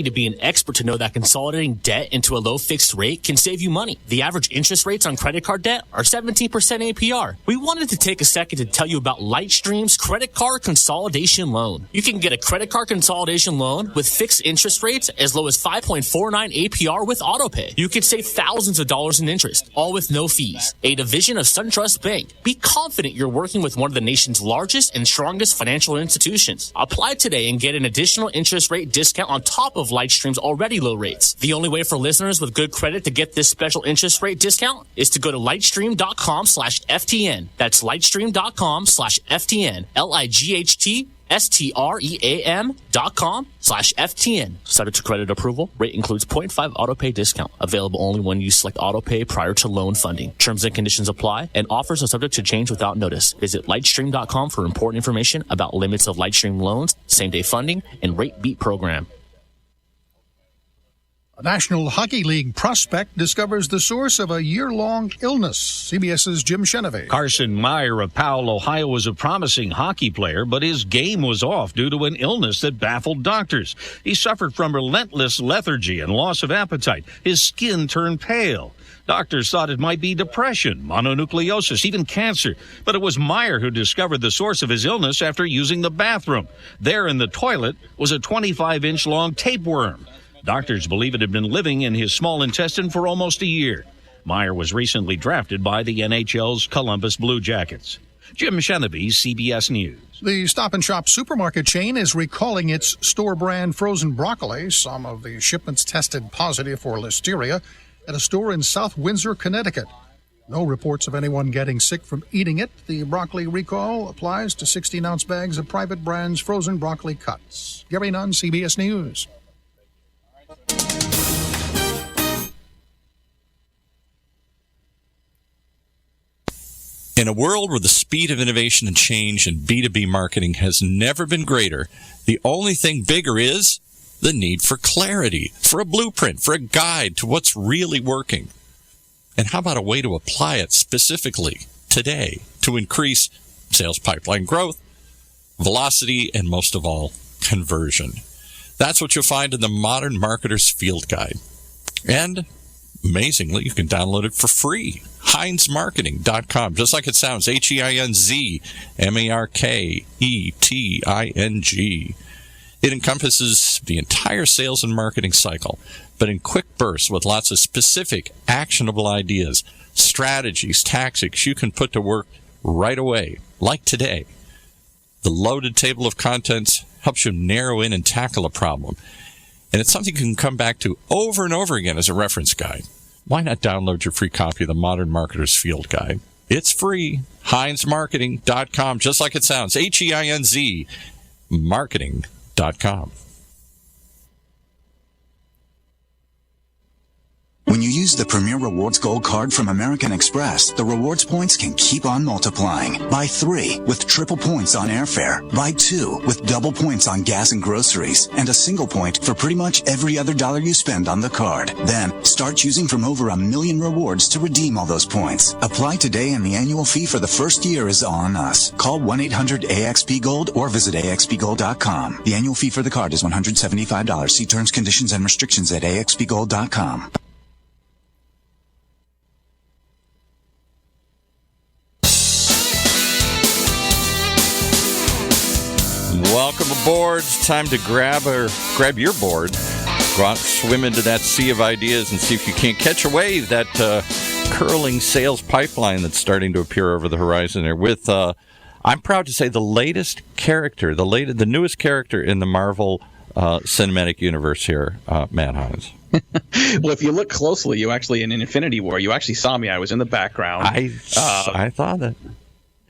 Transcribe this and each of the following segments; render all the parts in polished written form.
To be an expert to know that consolidating debt into a low fixed rate can save you money. The average interest rates on credit card debt are 17% APR. We wanted to take a second to tell you about Lightstream's credit card consolidation loan. You can get a credit card consolidation loan with fixed interest rates as low as 5.49 APR with autopay. You can save thousands of dollars in interest, all with no fees. A division of SunTrust Bank. Be confident you're working with one of the nation's largest and strongest financial institutions. Apply today and get an additional interest rate discount on top of Lightstream's already low rates. The only way for listeners with good credit to get this special interest rate discount is to go to lightstream.com/FTN. That's lightstream.com/FTN. LIGHTSTREAM.com/FTN. Subject to credit approval. Rate includes 0.5 autopay discount. Available only when you select autopay prior to loan funding. Terms and conditions apply, and offers are subject to change without notice. Visit lightstream.com for important information about limits of Lightstream loans, same-day funding, and rate beat program. A National Hockey League prospect discovers the source of a year-long illness. CBS's Jim Chenevey. Carson Meyer of Powell, Ohio, was a promising hockey player, but his game was off due to an illness that baffled doctors. He suffered from relentless lethargy and loss of appetite. His skin turned pale. Doctors thought it might be depression, mononucleosis, even cancer. But it was Meyer who discovered the source of his illness after using the bathroom. There in the toilet was a 25-inch long tapeworm. Doctors believe it had been living in his small intestine for almost a year. Meyer was recently drafted by the NHL's Columbus Blue Jackets. Jim Chenevey, CBS News. The Stop and Shop supermarket chain is recalling its store brand frozen broccoli. Some of the shipments tested positive for listeria at a store in South Windsor, Connecticut. No reports of anyone getting sick from eating it. The broccoli recall applies to 16-ounce bags of private brands frozen broccoli cuts. Gary Nunn, CBS News. In a world where the speed of innovation and change in B2B marketing has never been greater, the only thing bigger is the need for clarity, for a blueprint, for a guide to what's really working. And how about a way to apply it specifically today to increase sales pipeline growth, velocity, and most of all, conversion? That's what you'll find in the Modern Marketer's Field Guide. And amazingly, you can download it for free. HeinzMarketing.com, just like it sounds, HeinzMarketing. It encompasses the entire sales and marketing cycle, but in quick bursts with lots of specific, actionable ideas, strategies, tactics you can put to work right away, like today. The loaded table of contents helps you narrow in and tackle a problem. And it's something you can come back to over and over again as a reference guide. Why not download your free copy of the Modern Marketer's Field Guide? It's free. HeinzMarketing.com, just like it sounds. HEINZ Marketing.com. When you use the Premier Rewards Gold Card from American Express, the rewards points can keep on multiplying. Buy 3 with triple points on airfare. Buy 2 with double points on gas and groceries. And a single point for pretty much every other dollar you spend on the card. Then, start choosing from over 1 million rewards to redeem all those points. Apply today and the annual fee for the first year is on us. Call 1-800-AXP-GOLD or visit AXPGold.com. The annual fee for the card is $175. See terms, conditions, and restrictions at AXPGold.com. Welcome aboard. It's time to grab your board, go out and swim into that sea of ideas and see if you can't catch a wave, that curling sales pipeline that's starting to appear over the horizon there with, I'm proud to say, the latest character, the newest character in the Marvel cinematic universe here, Matt Hines. Well, if you look closely, you actually, in Infinity War, you actually saw me. I was in the background. I thought that.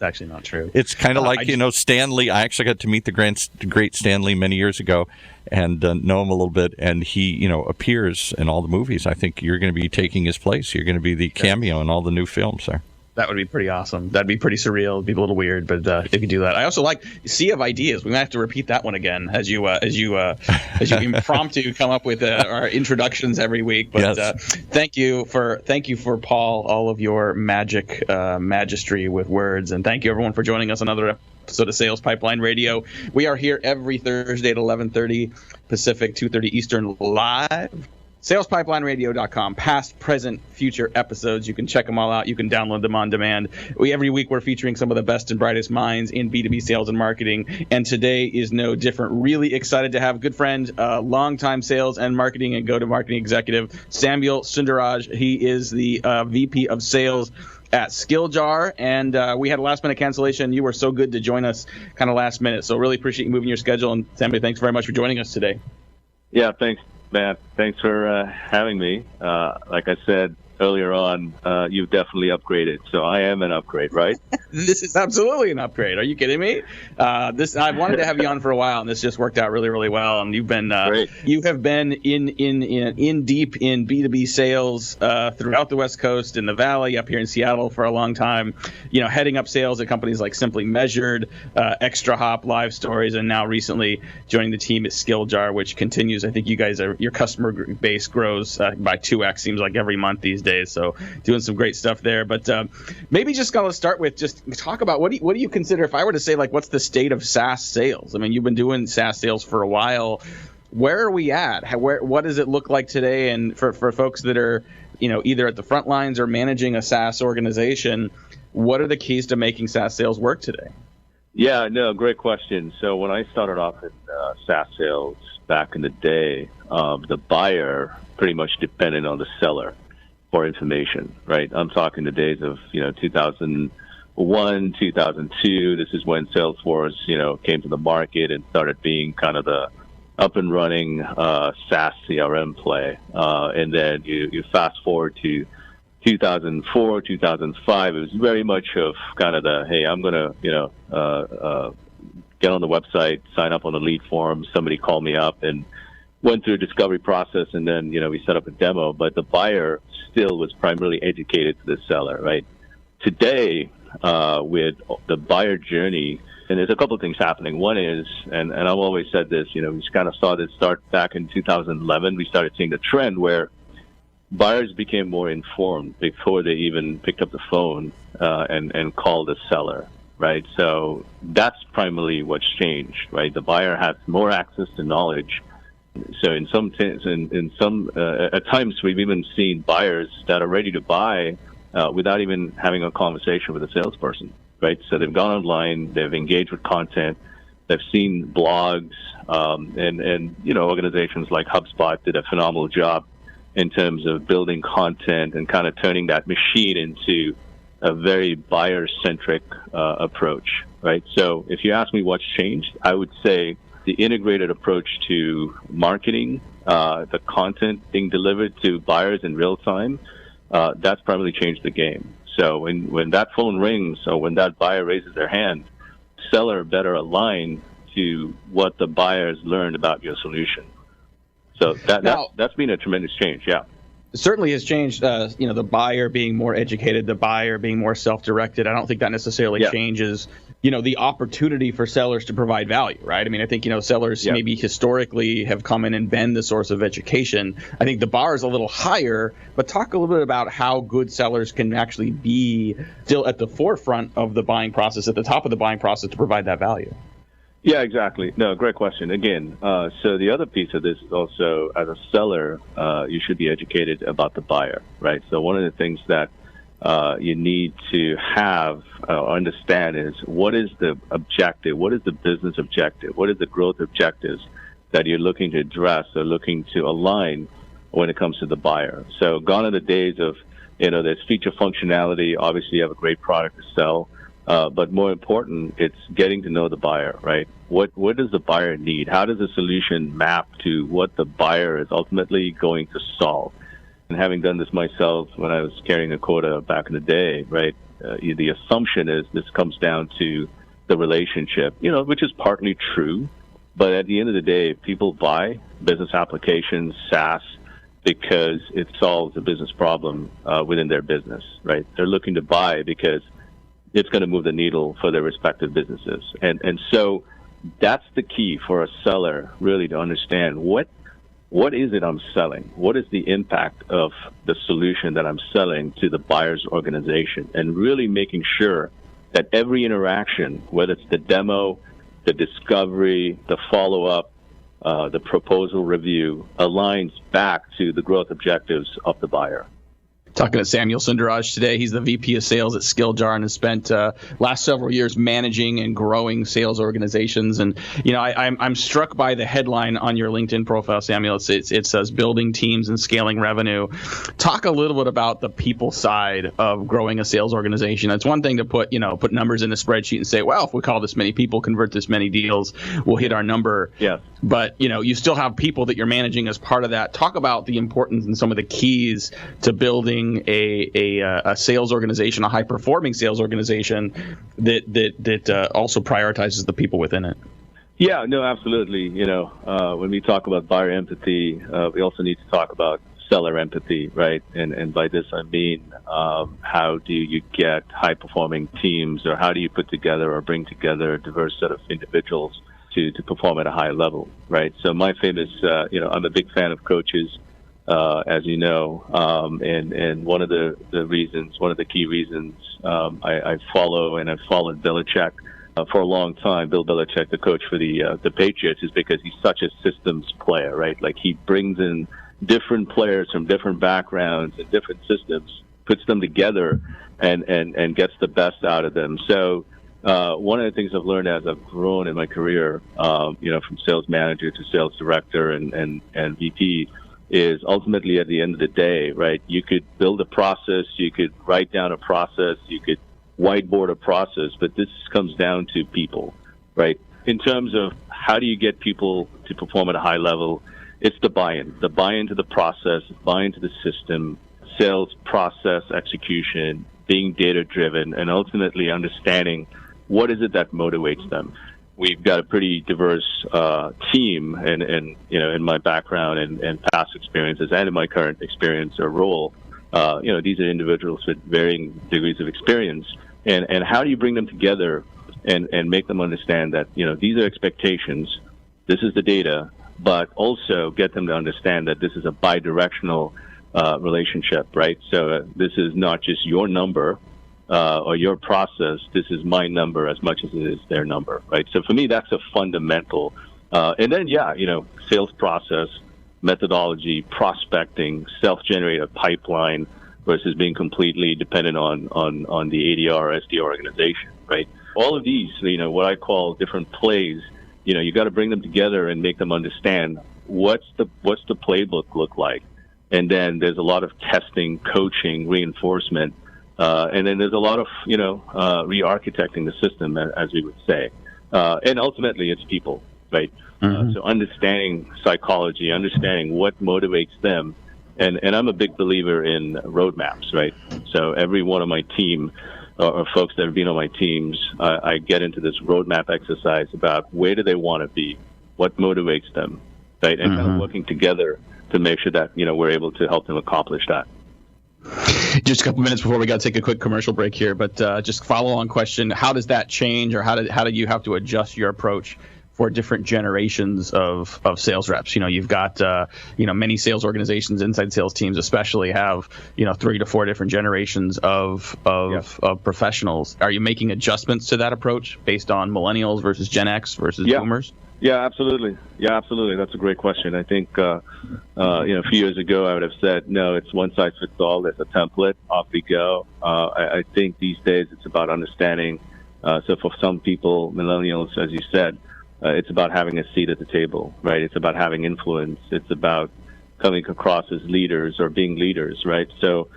Actually not true. It's kind of like, Stan Lee. I actually got to meet the great Stan Lee many years ago and know him a little bit. And he, appears in all the movies. I think you're going to be taking his place. You're going to be the cameo in all the new films there. That would be pretty awesome. That'd be pretty surreal. It'd be a little weird, but if you could do that. I also like Sea of Ideas. We might have to repeat that one again as you impromptu come up with our introductions every week. But yes. Thank you for Paul, all of your magistry with words, and thank you everyone for joining us on another episode of Sales Pipeline Radio. We are here every Thursday at 11:30 Pacific, 2:30 Eastern, live. SalesPipelineRadio.com. Past, present, future episodes. You can check them all out. You can download them on demand. Every week we're featuring some of the best and brightest minds in B2B sales and marketing, and today is no different. Really excited to have a good friend, longtime sales and marketing and go-to-marketing executive, Samuel Sundaraj. He is the VP of Sales at Skilljar, and we had a last-minute cancellation. You were so good to join us kind of last minute, so really appreciate you moving your schedule. And Samuel, thanks very much for joining us today. Yeah, thanks, Matt. Thanks for having me. Like I said earlier on, you've definitely upgraded. So I am an upgrade, right? This is absolutely an upgrade. Are you kidding me? I wanted to have you on for a while, and this just worked out really, really well. And you've been you have been in deep in B2B sales throughout the West Coast, in the Valley, up here in Seattle for a long time. You know, heading up sales at companies like Simply Measured, Extra Hop, Live Stories, and now recently joining the team at Skilljar, which continues. I think you guys your customer base grows by 2x. Seems like every month these days. So doing some great stuff there. But maybe just going to start with just talk about what do you consider, if I were to say, like, what's the state of SaaS sales? I mean, you've been doing SaaS sales for a while. Where are we at? What does it look like today? And for folks that are, either at the front lines or managing a SaaS organization, what are the keys to making SaaS sales work today? Yeah, no, great question. So when I started off in SaaS sales back in the day, the buyer pretty much depended on the seller for information, right? I'm talking the days of, 2001, 2002. This is when Salesforce, came to the market and started being kind of the up and running SaaS CRM play. And then you fast forward to 2004, 2005. It was very much of kind of the, hey, I'm going to, get on the website, sign up on the lead form. Somebody called me up and went through a discovery process, and then, we set up a demo, but the buyer still was primarily educated to the seller, right? Today, with the buyer journey, and there's a couple of things happening. One is, and I've always said this, we just kind of saw this start back in 2011. We started seeing the trend where buyers became more informed before they even picked up the phone and called the seller, right? So that's primarily what's changed, right? The buyer has more access to knowledge. So at times we've even seen buyers that are ready to buy without even having a conversation with a salesperson, right? So they've gone online, they've engaged with content, they've seen blogs, and organizations like HubSpot did a phenomenal job in terms of building content and kind of turning that machine into a very buyer-centric approach, right? So if you ask me what's changed, I would say the integrated approach to marketing, the content being delivered to buyers in real time, that's probably changed the game. So when that phone rings or when that buyer raises their hand, seller better align to what the buyers learned about your solution. So that's been a tremendous change, yeah. It certainly has changed, the buyer being more educated, the buyer being more self-directed. I don't think that necessarily changes, the opportunity for sellers to provide value, right? I mean, I think, sellers maybe historically have come in and been the source of education. I think the bar is a little higher, but talk a little bit about how good sellers can actually be still at the forefront of the buying process, at the top of the buying process to provide that value. Yeah, exactly. No, great question. Again, so the other piece of this is also, as a seller, you should be educated about the buyer, right? So one of the things that you need to have understand is what is the objective, what is the business objective, what is the growth objectives that you're looking to address or looking to align when it comes to the buyer. So gone are the days of, there's feature functionality. Obviously, you have a great product to sell. But more important, it's getting to know the buyer, right? What does the buyer need? How does the solution map to what the buyer is ultimately going to solve? And having done this myself when I was carrying a quota back in the day, right, the assumption is this comes down to the relationship, which is partly true. But at the end of the day, people buy business applications, SaaS, because it solves a business problem within their business, right? They're looking to buy because it's going to move the needle for their respective businesses. And so that's the key for a seller, really, to understand what is it I'm selling? What is the impact of the solution that I'm selling to the buyer's organization? And really making sure that every interaction, whether it's the demo, the discovery, the follow-up, the proposal review, aligns back to the growth objectives of the buyer. Talking to Samuel Sundaraj today. He's the VP of Sales at Skilljar and has spent last several years managing and growing sales organizations. And I'm struck by the headline on your LinkedIn profile, Samuel. It says building teams and scaling revenue. Talk a little bit about the people side of growing a sales organization. It's one thing to put numbers in a spreadsheet and say, well, if we call this many people, convert this many deals, we'll hit our number. Yeah. But you still have people that you're managing as part of that. Talk about the importance and some of the keys to building a sales organization, a high-performing sales organization that also prioritizes the people within it. Yeah, no, absolutely. When we talk about buyer empathy, we also need to talk about seller empathy, right? And by this I mean, how do you get high-performing teams, or how do you put together or bring together a diverse set of individuals to perform at a high level, right? So my famous, I'm a big fan of coaches. As you know, and one of the key reasons I follow, and I've followed Belichick for a long time. Bill Belichick, the coach for the Patriots, is because he's such a systems player, right? Like, he brings in different players from different backgrounds and different systems, puts them together, and gets the best out of them. So one of the things I've learned as I've grown in my career, from sales manager to sales director and VP, is ultimately at the end of the day, right? You could build a process, you could write down a process, you could whiteboard a process, but this comes down to people, right? In terms of how do you get people to perform at a high level, it's the buy-in to the process, buy-in to the system, sales process execution, being data-driven, and ultimately understanding what is it that motivates them. We've got a pretty diverse team, and in my background and past experiences, and in my current experience or role, these are individuals with varying degrees of experience. And how do you bring them together and make them understand that these are expectations, this is the data, but also get them to understand that this is a bi-directional relationship, right? So this is not just your number. Or your process, this is my number as much as it is their number, right? So for me, that's a fundamental. And then, sales process, methodology, prospecting, self-generated pipeline versus being completely dependent on the ADR or SDR organization, right? All of these, what I call different plays, you got to bring them together and make them understand what's the playbook look like. And then there's a lot of testing, coaching, reinforcement. And then there's a lot of, re-architecting the system, as we would say. And ultimately, it's people, right? Mm-hmm. So understanding psychology, understanding what motivates them. And I'm a big believer in roadmaps, right? So every one of my team or folks that have been on my teams, I get into this roadmap exercise about where do they want to be, what motivates them, right? And kind of working together to make sure that, we're able to help them accomplish that. Just a couple minutes before we got to take a quick commercial break here, but just follow-on question: how does that change, or how do you have to adjust your approach for different generations of sales reps? You've got many sales organizations, inside sales teams especially, have 3 to 4 different generations of professionals. Are you making adjustments to that approach based on millennials versus Gen X versus boomers? Yeah, absolutely. That's a great question. I think, a few years ago, I would have said, no, it's one size fits all. There's a template. Off we go. I think these days it's about understanding. So for some people, millennials, as you said, it's about having a seat at the table, right? It's about having influence. It's about coming across as leaders or being leaders, right? So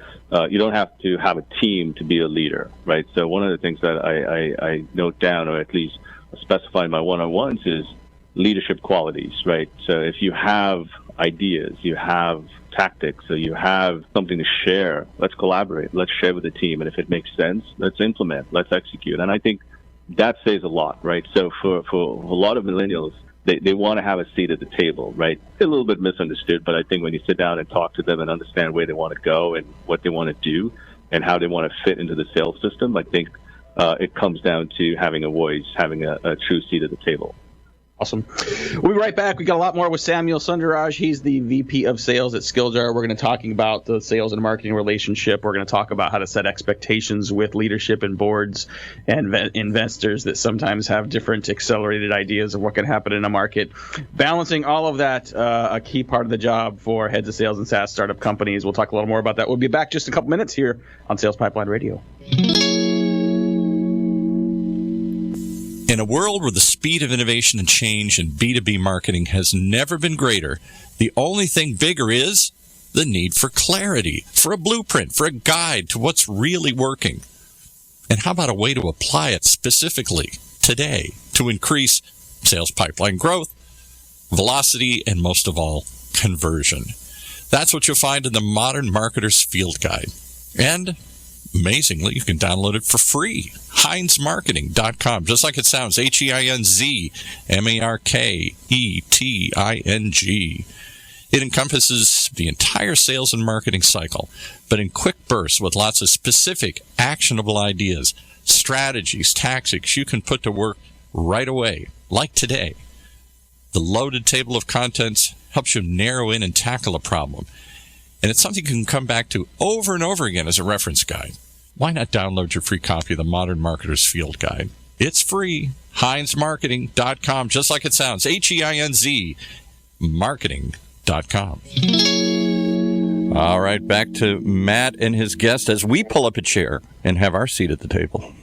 you don't have to have a team to be a leader, right? So one of the things that I note down, or at least specify in my one-on-ones, is leadership qualities, right? So if you have ideas, you have tactics, so you have something to share, let's collaborate, let's share with the team. And if it makes sense, let's implement, let's execute. And I think that says a lot, right? So for a lot of millennials, they want to have a seat at the table, right? They're a little bit misunderstood, but I think when you sit down and talk to them and understand where they want to go and what they want to do and how they want to fit into the sales system, I think it comes down to having a voice, having a true seat at the table. Awesome. We'll be right back. We got a lot more with Samuel Sundaraj. He's the VP of Sales at Skilljar. We're going to talking about the sales and marketing relationship. We're going to talk about how to set expectations with leadership and boards and investors that sometimes have different accelerated ideas of what can happen in a market. Balancing all of that, a key part of the job for heads of sales and SaaS startup companies. We'll talk a little more about that. We'll be back just a couple minutes here on Sales Pipeline Radio. In a world where the speed of innovation and change in B2B marketing has never been greater, the only thing bigger is the need for clarity, for a blueprint, for a guide to what's really working. And how about a way to apply it specifically today to increase sales pipeline growth, velocity, and most of all, conversion? That's what you'll find in the Modern Marketer's Field Guide. And amazingly, you can download it for free. HeinzMarketing.com, just like it sounds, HeinzMarketing. It encompasses the entire sales and marketing cycle, but in quick bursts with lots of specific, actionable ideas, strategies, tactics you can put to work right away, like today. The loaded table of contents helps you narrow in and tackle a problem. And it's something you can come back to over and over again as a reference guide. Why not download your free copy of the Modern Marketer's Field Guide? It's free. HeinzMarketing.com, just like it sounds. HEINZ Marketing.com. All right, back to Matt and his guest as we pull up a chair and have our seat at the table.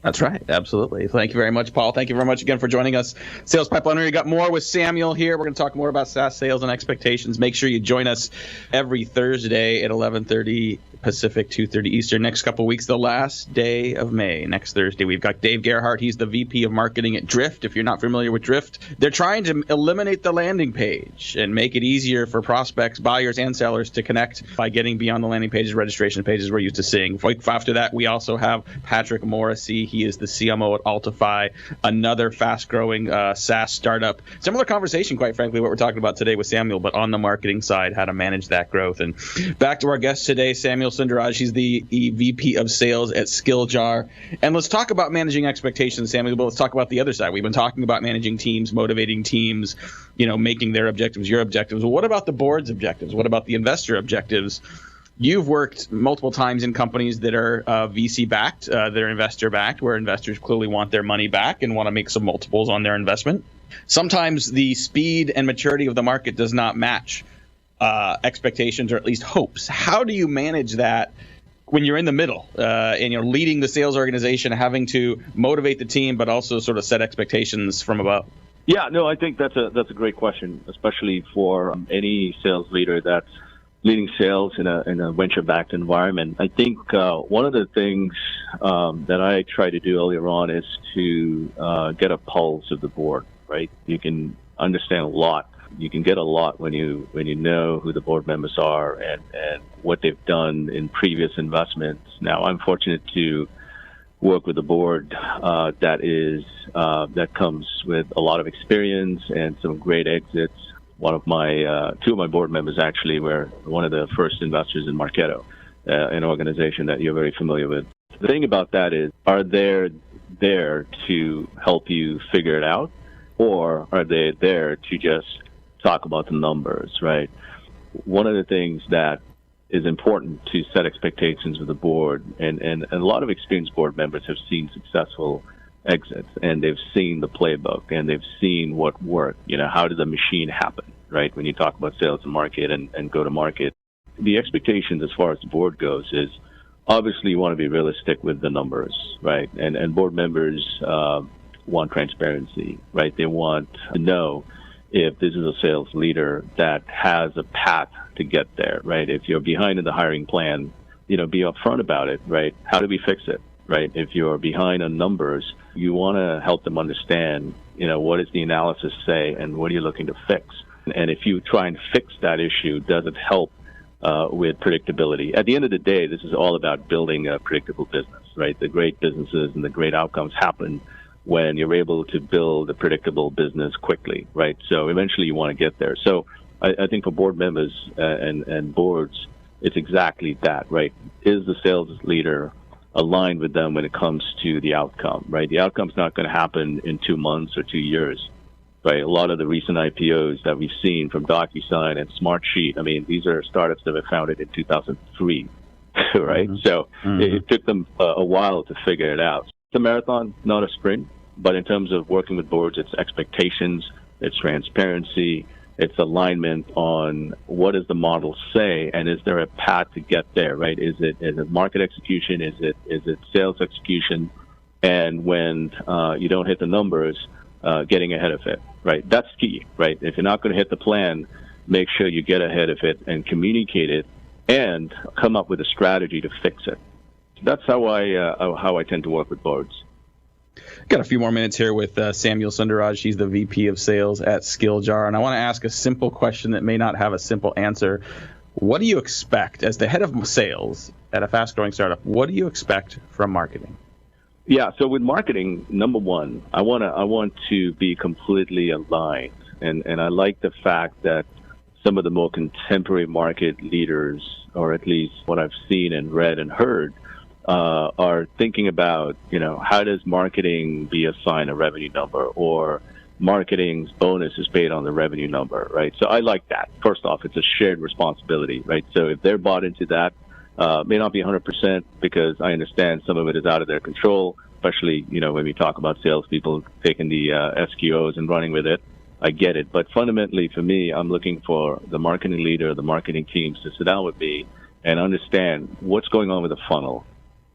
That's right. Absolutely. Thank you very much, Paul. Thank you very much again for joining us. Sales Pipeline. We got more with Samuel here. We're going to talk more about SaaS sales and expectations. Make sure you join us every Thursday at 11:30 Pacific, 2:30 Eastern. Next couple of weeks, the last day of May. Next Thursday, we've got Dave Gerhardt. He's the VP of Marketing at Drift. If you're not familiar with Drift, they're trying to eliminate the landing page and make it easier for prospects, buyers, and sellers to connect by getting beyond the landing pages, registration pages we're used to seeing. After that, we also have Patrick Morrissey. He is the CMO at Altify, another fast-growing SaaS startup. Similar conversation, quite frankly, what we're talking about today with Samuel, but on the marketing side, how to manage that growth. And back to our guest today, Samuel Sundaraj. He's the VP of Sales at Skilljar. And let's talk about managing expectations, Samuel, but let's talk about the other side. We've been talking about managing teams, motivating teams, making their objectives your objectives. Well, what about the board's objectives? What about the investor objectives? You've worked multiple times in companies that are VC-backed, that are investor-backed, where investors clearly want their money back and want to make some multiples on their investment. Sometimes the speed and maturity of the market does not match expectations or at least hopes. How do you manage that when you're in the middle and you're leading the sales organization, having to motivate the team, but also sort of set expectations from above? Yeah, no, I think that's a great question, especially for any sales leader that's leading sales in a venture-backed environment. I think one of the things that I try to do earlier on is to get a pulse of the board, right? You can understand a lot. You can get a lot when you know who the board members are and what they've done in previous investments. Now, I'm fortunate to work with a board that comes with a lot of experience and some great exits. Two of my board members actually were one of the first investors in Marketo, an organization that you're very familiar with. The thing about that is, are they there to help you figure it out, or are they there to just talk about the numbers, right? One of the things that is important to set expectations with the board, and a lot of experienced board members have seen successful exits, and they've seen the playbook, and they've seen what worked. How did the machine happen, right? When you talk about sales and market and go to market, the expectations as far as the board goes is obviously you want to be realistic with the numbers, right? And board members want transparency, right? They want to know if this is a sales leader that has a path to get there, right? If you're behind in the hiring plan, be upfront about it, right? How do we fix it, right? If you're behind on numbers, you want to help them understand, what does the analysis say and what are you looking to fix? And if you try and fix that issue, does it help with predictability? At the end of the day, this is all about building a predictable business, right? The great businesses and the great outcomes happen when you're able to build a predictable business quickly, right? So eventually you want to get there. So I think for board members and boards, it's exactly that, right? Is the sales leader aligned with them when it comes to the outcome, right? The outcome's not going to happen in 2 months or 2 years, right? A lot of the recent IPOs that we've seen from DocuSign and Smartsheet, I mean, these are startups that were founded in 2003, right? So it took them a while to figure it out. It's a marathon, not a sprint, but in terms of working with boards, it's expectations, it's transparency, it's alignment on what does the model say, and is there a path to get there, right? Is it market execution? Is it sales execution? And when you don't hit the numbers, getting ahead of it, right? That's key, right? If you're not going to hit the plan, make sure you get ahead of it and communicate it and come up with a strategy to fix it. That's how I tend to work with boards. Got a few more minutes here with Samuel Sundaraj. He's the VP of Sales at SkillJar, and I want to ask a simple question that may not have a simple answer. What do you expect as the head of sales at a fast-growing startup? What do you expect from marketing? Yeah, so with marketing, number one, I want to be completely aligned, and I like the fact that some of the more contemporary market leaders, or at least what I've seen and read and heard, are thinking about, how does marketing be assigned a revenue number, or marketing's bonus is paid on the revenue number, right? So I like that. First off, it's a shared responsibility, right? So if they're bought into that, may not be 100% because I understand some of it is out of their control, especially, when we talk about salespeople taking the SQOs and running with it. I get it. But fundamentally, for me, I'm looking for the marketing leader, the marketing teams to sit down with me and understand what's going on with the funnel.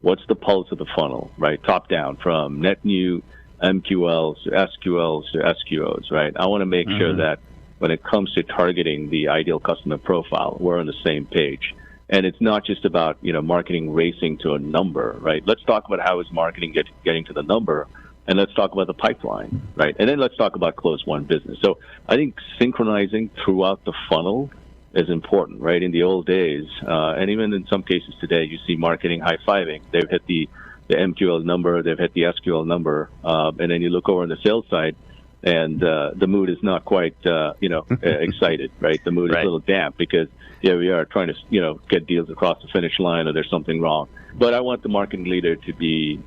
What's the pulse of the funnel, right? Top down, from net new MQLs to SQLs to SQOs, right? I want to make sure that when it comes to targeting the ideal customer profile, we're on the same page. And it's not just about, marketing racing to a number, right? Let's talk about how is marketing getting to the number, and let's talk about the pipeline, right? And then let's talk about close one business. So I think synchronizing throughout the funnel is important, right? In the old days, and even in some cases today, you see marketing high-fiving. They've hit the MQL number, they've hit the SQL number, and then you look over on the sales side, and the mood is not quite, excited, right? The mood is a little damp because we are trying to, get deals across the finish line, or there's something wrong. But I want the marketing leader to be,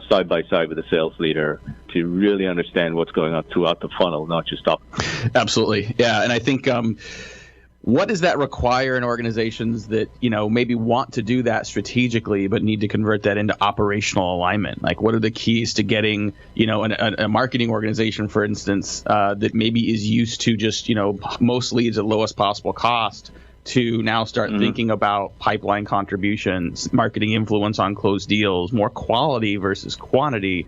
side by side with the sales leader to really understand what's going on throughout the funnel, not just up. Absolutely, yeah, and I think. What does that require in organizations that, maybe want to do that strategically but need to convert that into operational alignment? Like, what are the keys to getting, a marketing organization, for instance, that maybe is used to just, most leads at lowest possible cost to now start thinking about pipeline contributions, marketing influence on closed deals, more quality versus quantity?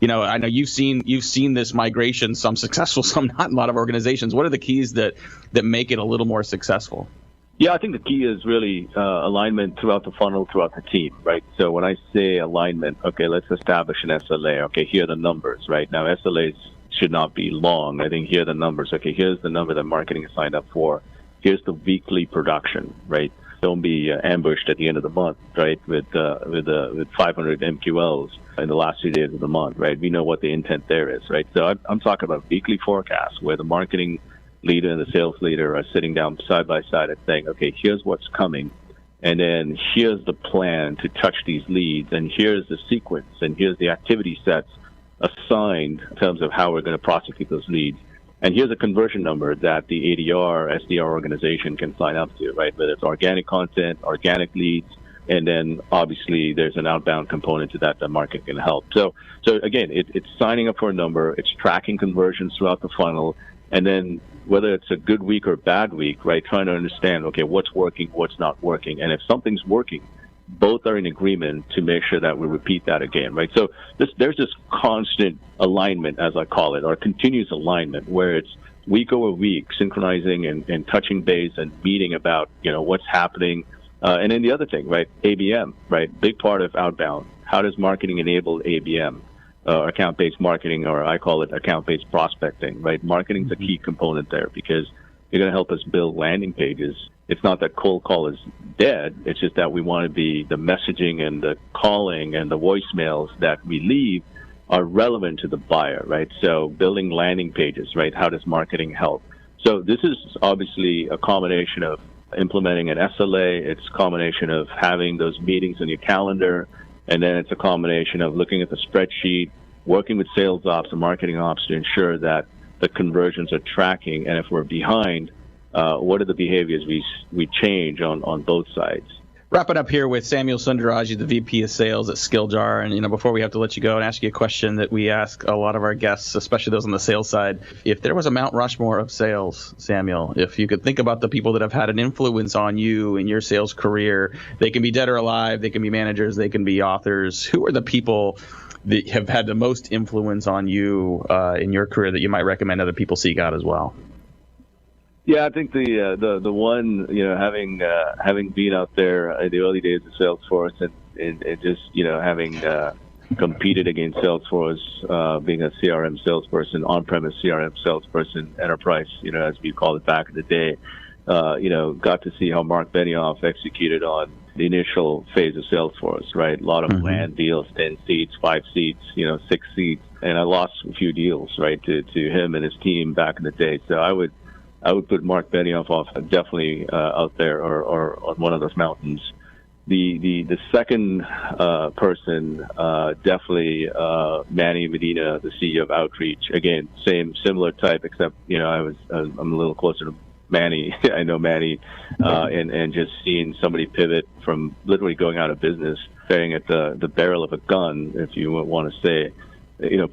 I know you've seen this migration, some successful, some not in a lot of organizations. What are the keys that make it a little more successful? Yeah, I think the key is really alignment throughout the funnel, throughout the team, right? So when I say alignment, okay, let's establish an SLA. Okay, here are the numbers, right? Now, SLAs should not be long. I think here are the numbers. Okay, here's the number that marketing is signed up for. Here's the weekly production, right? Don't be ambushed at the end of the month, right, with 500 MQLs in the last 2 days of the month, right? We know what the intent there is, right? So I'm talking about weekly forecasts where the marketing leader and the sales leader are sitting down side by side and saying, okay, here's what's coming, and then here's the plan to touch these leads, and here's the sequence, and here's the activity sets assigned in terms of how we're going to prosecute those leads. And here's a conversion number that the ADR, SDR organization can sign up to, right? Whether it's organic content, organic leads, and then obviously there's an outbound component to that market can help. So again, it's signing up for a number, it's tracking conversions throughout the funnel, and then whether it's a good week or bad week, right? Trying to understand, okay, what's working, what's not working, and if something's working, both are in agreement to make sure that we repeat that again, right? So there's this constant alignment, as I call it, or continuous alignment, where it's week over week, synchronizing and touching base and meeting about, what's happening. And then the other thing, right, ABM, right, big part of outbound. How does marketing enable ABM, account-based marketing, or I call it account-based prospecting, right? Marketing's a key component there because you're going to help us build landing pages. It's not that cold call is dead. It's just that we want to be the messaging and the calling and the voicemails that we leave are relevant to the buyer, right? So building landing pages, right? How does marketing help? So this is obviously a combination of implementing an SLA. It's a combination of having those meetings on your calendar. And then it's a combination of looking at the spreadsheet, working with sales ops and marketing ops to ensure that the conversions are tracking. And if we're behind, what are the behaviors we change on both sides? Wrapping up here with Samuel Sundaraj, the VP of Sales at SkillJar. And, before we have to let you go and ask you a question that we ask a lot of our guests, especially those on the sales side. If there was a Mount Rushmore of sales, Samuel, if you could think about the people that have had an influence on you in your sales career, they can be dead or alive, they can be managers, they can be authors. Who are the people that have had the most influence on you in your career that you might recommend other people seek out as well? Yeah, I think the one, having been out there in the early days of Salesforce and just, having competed against Salesforce, being a CRM salesperson, on-premise CRM salesperson, enterprise, as we called it back in the day, got to see how Mark Benioff executed on the initial phase of Salesforce, right? A lot of land deals, 10 seats, 5 seats, 6 seats. And I lost a few deals, right, to him and his team back in the day. So I would put Mark Benioff off definitely out there or on one of those mountains. The second person, definitely Manny Medina, the CEO of Outreach. Again, similar type, except I'm a little closer to Manny. I know Manny, and just seeing somebody pivot from literally going out of business, staring at the barrel of a gun, if you want to say.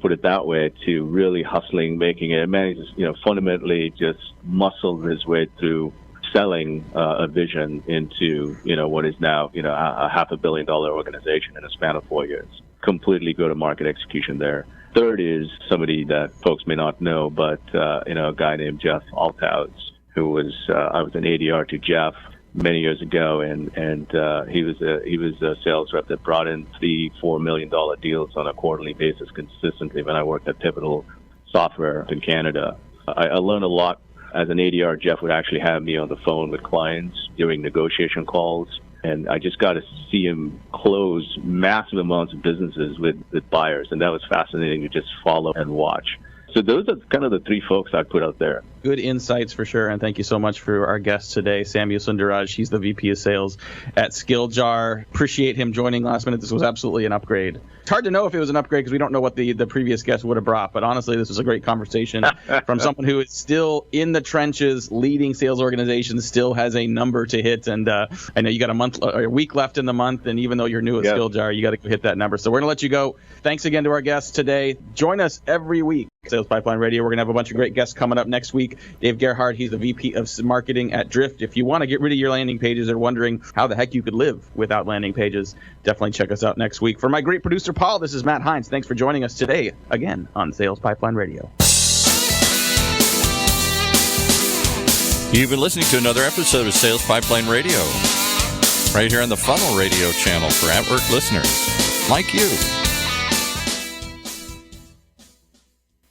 Put it that way, to really hustling, making it. Manny just, fundamentally just muscled his way through selling a vision into, what is now, a $500 million organization in a span of 4 years. Completely go-to-market execution there. Third is somebody that folks may not know, but, a guy named Jeff Althaus, who was, I was an ADR to Jeff many years ago, and he was a sales rep that brought in $3-4 million deals on a quarterly basis consistently when I worked at Pivotal Software in Canada. I learned a lot as an ADR. Jeff would actually have me on the phone with clients during negotiation calls, and I just got to see him close massive amounts of businesses with buyers, and that was fascinating to just follow and watch. So those are kind of the three folks I'd put out there. Good insights for sure, and thank you so much for our guest today, Samuel Sundaraj. He's the VP of Sales at SkillJar. Appreciate him joining last minute. This was absolutely an upgrade. It's hard to know if it was an upgrade because we don't know what the previous guest would have brought, but honestly, this was a great conversation from someone who is still in the trenches, leading sales organizations, still has a number to hit, and I know you got a week left in the month, and even though you're new at SkillJar, you got to go hit that number. So we're going to let you go. Thanks again to our guests today. Join us every week. Sales Pipeline Radio. We're going to have a bunch of great guests coming up next week. Dave Gerhardt, he's the VP of Marketing at Drift. If you want to get rid of your landing pages or wondering how the heck you could live without landing pages, definitely check us out next week. For my great producer, Paul, this is Matt Hines. Thanks for joining us today, again, on Sales Pipeline Radio. You've been listening to another episode of Sales Pipeline Radio, right here on the Funnel Radio channel for at-work listeners like you.